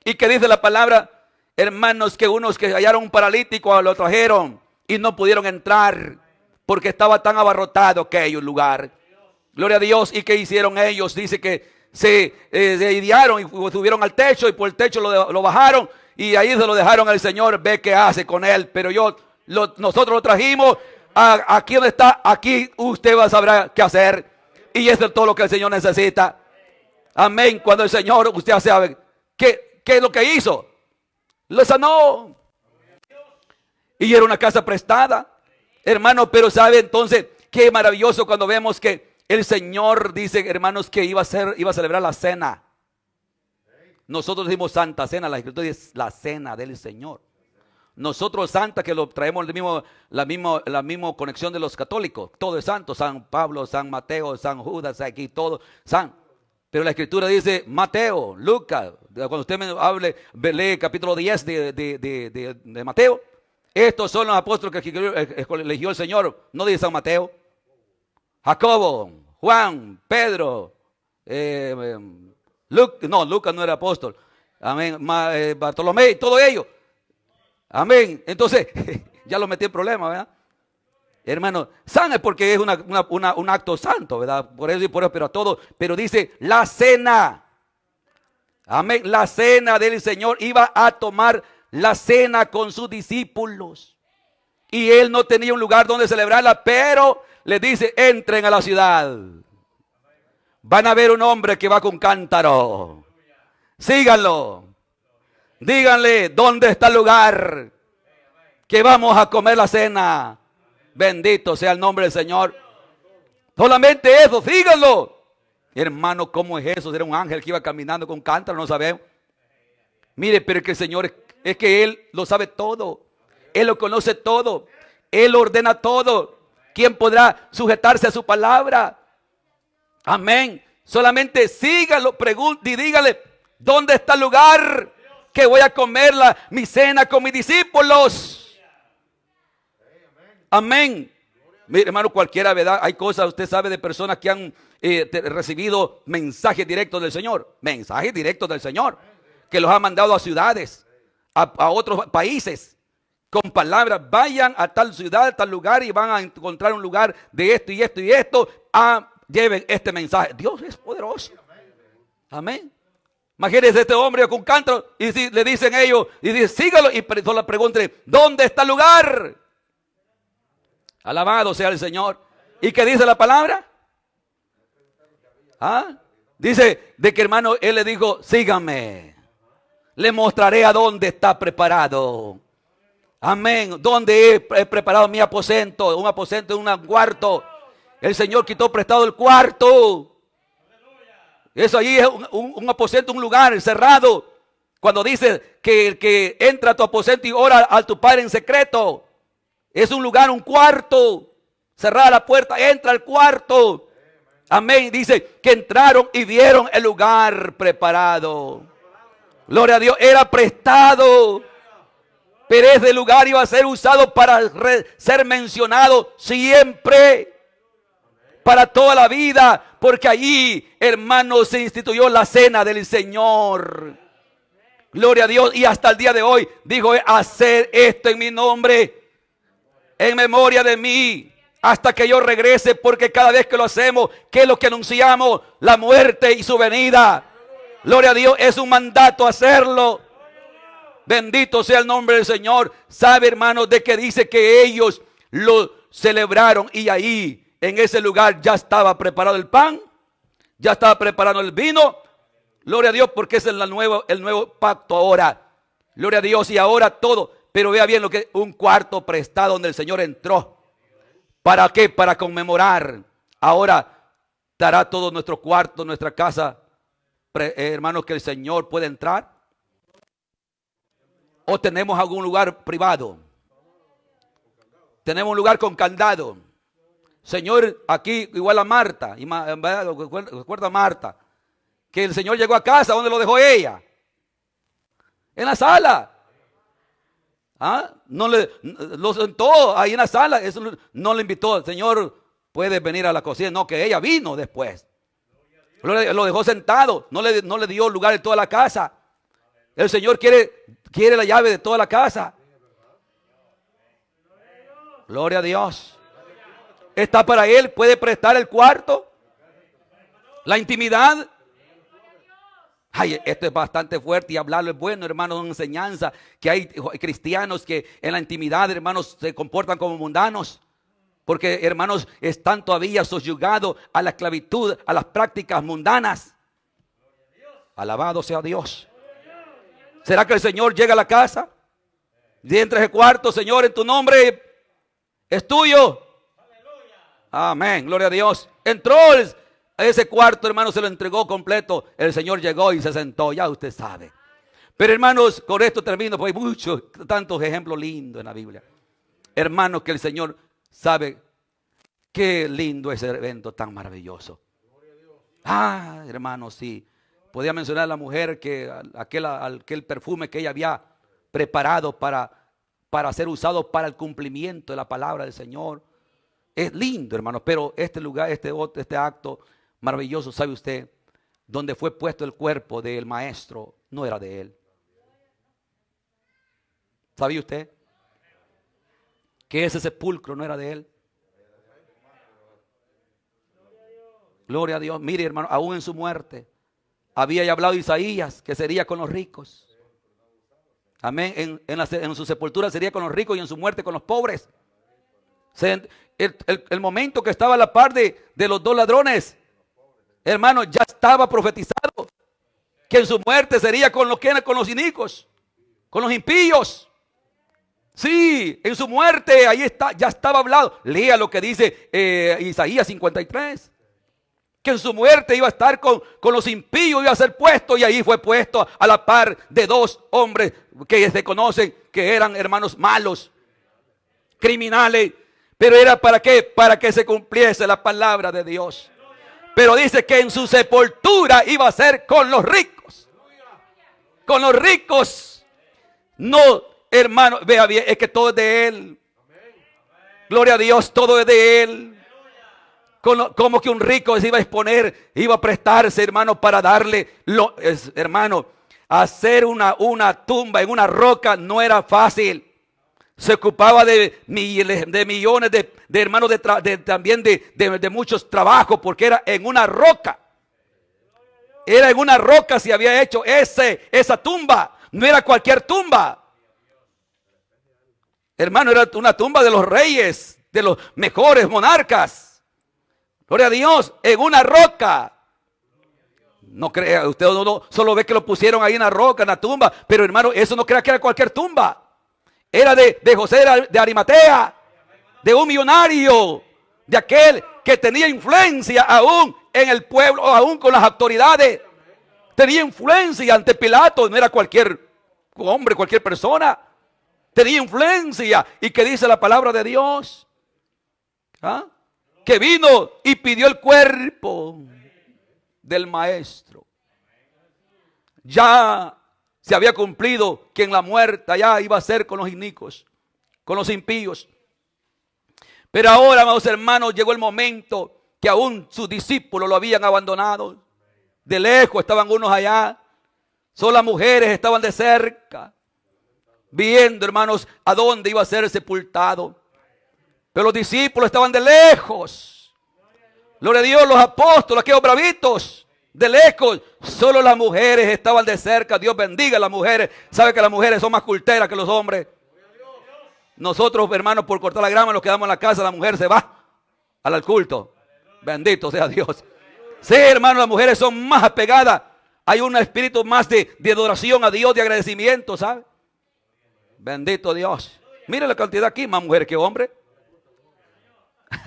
Y que dice la palabra, hermanos, que unos que hallaron un paralítico lo trajeron y no pudieron entrar porque estaba tan abarrotado aquel lugar. Gloria a Dios. ¿Y qué hicieron ellos? Dice que se idearon y subieron al techo y por el techo lo bajaron y ahí se lo dejaron al Señor, ve qué hace con él. Pero nosotros lo trajimos aquí donde está, aquí usted va a saber qué hacer. Y eso es todo lo que el Señor necesita. Amén. Cuando el Señor, usted sabe qué es lo que hizo. Lo sanó. Y era una casa prestada, hermano, pero sabe entonces qué maravilloso cuando vemos que el Señor dice, hermanos, que iba a celebrar la cena. Nosotros decimos Santa Cena, la Escritura dice la cena del Señor. Nosotros Santa, que lo traemos la misma conexión de los católicos. Todo es santo, San Pablo, San Mateo, San Judas, aquí todo, San. Pero la Escritura dice Mateo, Lucas. Cuando usted me lee capítulo 10 de Mateo, estos son los apóstoles que eligió el Señor. No dice San Mateo. Jacobo, Juan, Pedro, Lucas no era apóstol. Amén. Bartolomé, todo ello. Amén. Entonces, ya lo metí en problema, ¿verdad? Hermano, san es porque es un acto santo, ¿verdad? Por eso y por eso, pero a todo. Pero dice la cena. Amén. La cena del Señor. Iba a tomar la cena con sus discípulos. Y él no tenía un lugar donde celebrarla, pero les dice, entren a la ciudad. Van a ver un hombre que va con cántaro. Síganlo. Díganle dónde está el lugar que vamos a comer la cena. Bendito sea el nombre del Señor. Solamente eso, síganlo. Hermano, ¿cómo es eso? Era un ángel que iba caminando con cántaro, no sabemos. Mire, pero que el Señor es que Él lo sabe todo. Él lo conoce todo. Él lo ordena todo. ¿Quién podrá sujetarse a su palabra? Amén. Solamente sígalo, pregunte y dígale, ¿dónde está el lugar que voy a comer mi cena con mis discípulos? Amén. Mire, hermano, cualquiera, ¿verdad? Hay cosas, usted sabe, de personas que han recibido mensajes directos del Señor. Mensajes directos del Señor. Que los ha mandado a ciudades, a otros países. Con palabras, vayan a tal ciudad, a tal lugar y van a encontrar un lugar de esto y esto y esto. Lleven este mensaje. Dios es poderoso. Amén. Imagínense este hombre con cántaro y le dicen ellos, y dice, sígalo. Y solo pregunten, ¿dónde está el lugar? Alabado sea el Señor. ¿Y qué dice la palabra? ¿Ah? Dice de que, hermano, él le dijo, síganme. Le mostraré a dónde está preparado. Amén. ¿Dónde he preparado mi aposento? Un aposento en un cuarto. El Señor quitó prestado el cuarto. Eso allí es un aposento, un lugar cerrado. Cuando dice que el que entra a tu aposento y ora a tu Padre en secreto, es un lugar, un cuarto. Cerrada la puerta, entra al cuarto. Amén. Dice que entraron y vieron el lugar preparado. Gloria a Dios. Era prestado. Pero ese lugar iba a ser usado para ser mencionado siempre. Para toda la vida. Porque allí, hermanos, se instituyó la cena del Señor. Gloria a Dios. Y hasta el día de hoy dijo, hacer esto en mi nombre, en memoria de mí, hasta que yo regrese. Porque cada vez que lo hacemos, ¿qué es lo que anunciamos? La muerte y su venida. Gloria a Dios, es un mandato hacerlo. Bendito sea el nombre del Señor. Sabe, hermanos, de que dice que ellos lo celebraron y ahí, en ese lugar, ya estaba preparado el pan, ya estaba preparado el vino. Gloria a Dios, porque es el nuevo pacto ahora. Gloria a Dios, y ahora todo. Pero vea bien lo que es un cuarto prestado donde el Señor entró. ¿Para qué? Para conmemorar. Ahora estará todo nuestro cuarto, nuestra casa, hermanos, que el Señor puede entrar. ¿O tenemos algún lugar privado? Tenemos un lugar con candado. Señor, aquí igual a Marta, recuerda a Marta, que el Señor llegó a casa, ¿dónde lo dejó ella? En la sala. ¿Ah? Lo sentó ahí en la sala, eso no le invitó, Señor, puedes venir a la cocina, no, que ella vino después. Lo dejó sentado, no le dio lugar en toda la casa. El Señor quiere la llave de toda la casa. Gloria a Dios. Está para Él, puede prestar el cuarto, la intimidad. Ay, esto es bastante fuerte y hablarlo es bueno, hermanos, una enseñanza que hay cristianos que en la intimidad, hermanos, se comportan como mundanos. Porque, hermanos, están todavía subyugados a la esclavitud, a las prácticas mundanas. Alabado sea Dios. ¿Será que el Señor llega a la casa? Y entra ese cuarto, Señor, en tu nombre es tuyo. Amén, gloria a Dios. Entró a ese cuarto, hermano, se lo entregó completo. El Señor llegó y se sentó, ya usted sabe. Pero, hermanos, con esto termino, porque hay muchos, tantos ejemplos lindos en la Biblia. Hermanos, que el Señor sabe qué lindo ese evento tan maravilloso. Ah, hermanos, sí. Podía mencionar a la mujer que aquel perfume que ella había preparado para ser usado para el cumplimiento de la palabra del Señor. Es lindo, hermanos, pero este lugar, este acto maravilloso, ¿sabe usted? Donde fue puesto el cuerpo del maestro, no era de él. ¿Sabía usted? Que ese sepulcro no era de él. Gloria a Dios. Mire, hermano, aún en su muerte había ya hablado Isaías que sería con los ricos. Amén. En su sepultura sería con los ricos y en su muerte con los pobres. El momento que estaba a la par de los dos ladrones, hermano, ya estaba profetizado que en su muerte sería con los inicuos, con los impíos. Sí, en su muerte ahí está, ya estaba hablado. Lea lo que dice Isaías 53. Que en su muerte iba a estar con los impíos, iba a ser puesto, y ahí fue puesto a la par de dos hombres que se conocen que eran hermanos malos, criminales. Pero era ¿para qué? Para que se cumpliese la palabra de Dios. Pero dice que en su sepultura iba a ser con los ricos. Con los ricos. No, hermano, vea bien, es que todo es de Él. Gloria a Dios, todo es de Él. Como que un rico se iba a exponer, iba a prestarse, hermano, para darle, hermano, hacer una tumba en una roca no era fácil. Se ocupaba de millones de hermanos, también de muchos trabajos, porque era en una roca. Era en una roca se había hecho esa tumba, no era cualquier tumba. Hermano, era una tumba de los reyes, de los mejores monarcas. Gloria a Dios, en una roca. No crea, usted no solo ve que lo pusieron ahí en la roca, en la tumba, pero hermano, eso no crea que era cualquier tumba. Era de José de Arimatea, de un millonario, de aquel que tenía influencia aún en el pueblo, aún con las autoridades. Tenía influencia ante Pilato, no era cualquier hombre, cualquier persona. Tenía influencia. ¿Y qué dice la palabra de Dios? ¿Ah? Que vino y pidió el cuerpo del maestro. Ya se había cumplido que en la muerte ya iba a ser con los inicuos, con los impíos. Pero ahora, amados hermanos, llegó el momento que aún sus discípulos lo habían abandonado. De lejos estaban unos allá, solo las mujeres estaban de cerca, viendo, hermanos, a dónde iba a ser sepultado. Pero los discípulos estaban de lejos. Gloria a Dios, los apóstoles, aquellos bravitos, de lejos. Solo las mujeres estaban de cerca. Dios bendiga a las mujeres. Sabe que las mujeres son más culteras que los hombres. Nosotros, hermanos, por cortar la grama nos quedamos en la casa. La mujer se va al culto. Bendito sea Dios. Sí, hermanos, las mujeres son más apegadas. Hay un espíritu más de adoración a Dios, de agradecimiento, ¿sabe? Bendito Dios. Mire la cantidad aquí, más mujeres que hombres.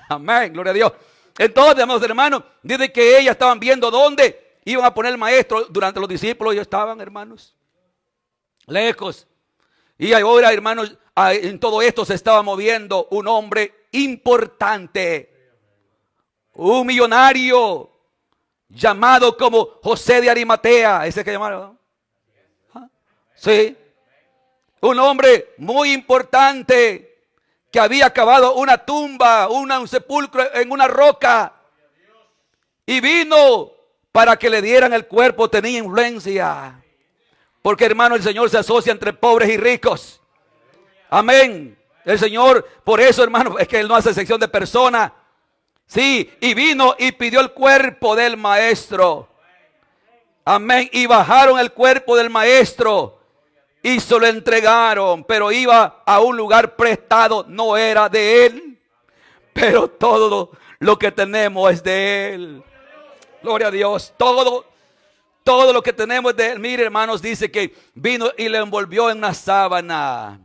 Amén, gloria a Dios. Entonces, amados hermanos, dice que ellas estaban viendo dónde iban a poner el maestro. Durante los discípulos ellos estaban, hermanos, lejos. Y ahora, hermanos, en todo esto se estaba moviendo un hombre importante, un millonario, llamado como José de Arimatea. ¿Ese que llamaron? ¿Ah? Sí. Un hombre muy importante que había cavado una tumba, un sepulcro en una roca. Y vino para que le dieran el cuerpo. Tenía influencia. Porque, hermano, el Señor se asocia entre pobres y ricos. Amén. El Señor, por eso, hermano, es que Él no hace sección de personas. Sí, y vino y pidió el cuerpo del maestro. Amén. Y bajaron el cuerpo del maestro y se lo entregaron. Pero iba a un lugar prestado, no era de él. Pero todo lo que tenemos es de él. Gloria a Dios. Todo lo que tenemos es de él. Mire, hermanos, dice que vino y lo envolvió en una sábana.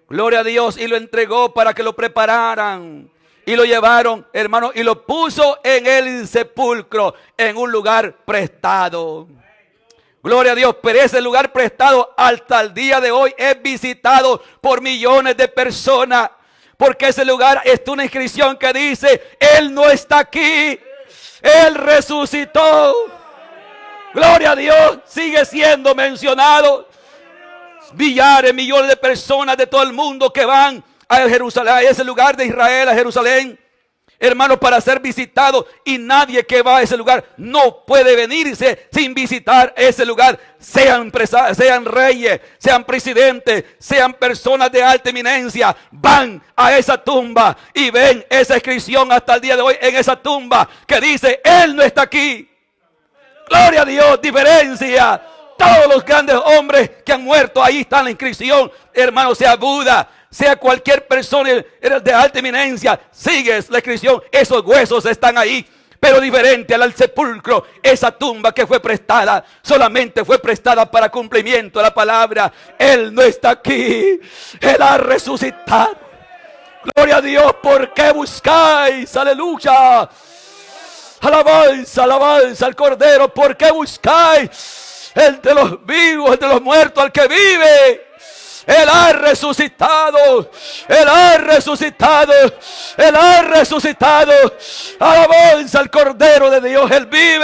Gloria a Dios. Y lo entregó para que lo prepararan. Y lo llevaron, hermano, y lo puso en el sepulcro, en un lugar prestado. Gloria a Dios. Pero ese lugar prestado hasta el día de hoy es visitado por millones de personas. Porque ese lugar es una inscripción que dice: Él no está aquí, Él resucitó. Gloria a Dios. Sigue siendo mencionado. Millares, millones de personas de todo el mundo que van a Jerusalén, a ese lugar de Israel, a Jerusalén, hermanos, para ser visitados. Y nadie que va a ese lugar no puede venirse sin visitar ese lugar. Sean reyes, sean presidentes, sean personas de alta eminencia, van a esa tumba y ven esa inscripción hasta el día de hoy en esa tumba que dice: Él no está aquí. Gloria a Dios. Diferencia. Todos los grandes hombres que han muerto, ahí está la inscripción. Hermano, sea Buda, sea cualquier persona de alta eminencia, sigues la inscripción, esos huesos están ahí. Pero diferente al sepulcro, esa tumba que fue prestada, solamente fue prestada para cumplimiento de la palabra. Él no está aquí, Él ha resucitado. Gloria a Dios. ¿Por qué buscáis? Aleluya. Alabanza, alabanza al Cordero. ¿Por qué buscáis el de los vivos, el de los muertos, al que vive? Él ha resucitado. Él ha resucitado. Él ha resucitado. Alabanza al Cordero de Dios. Él vive.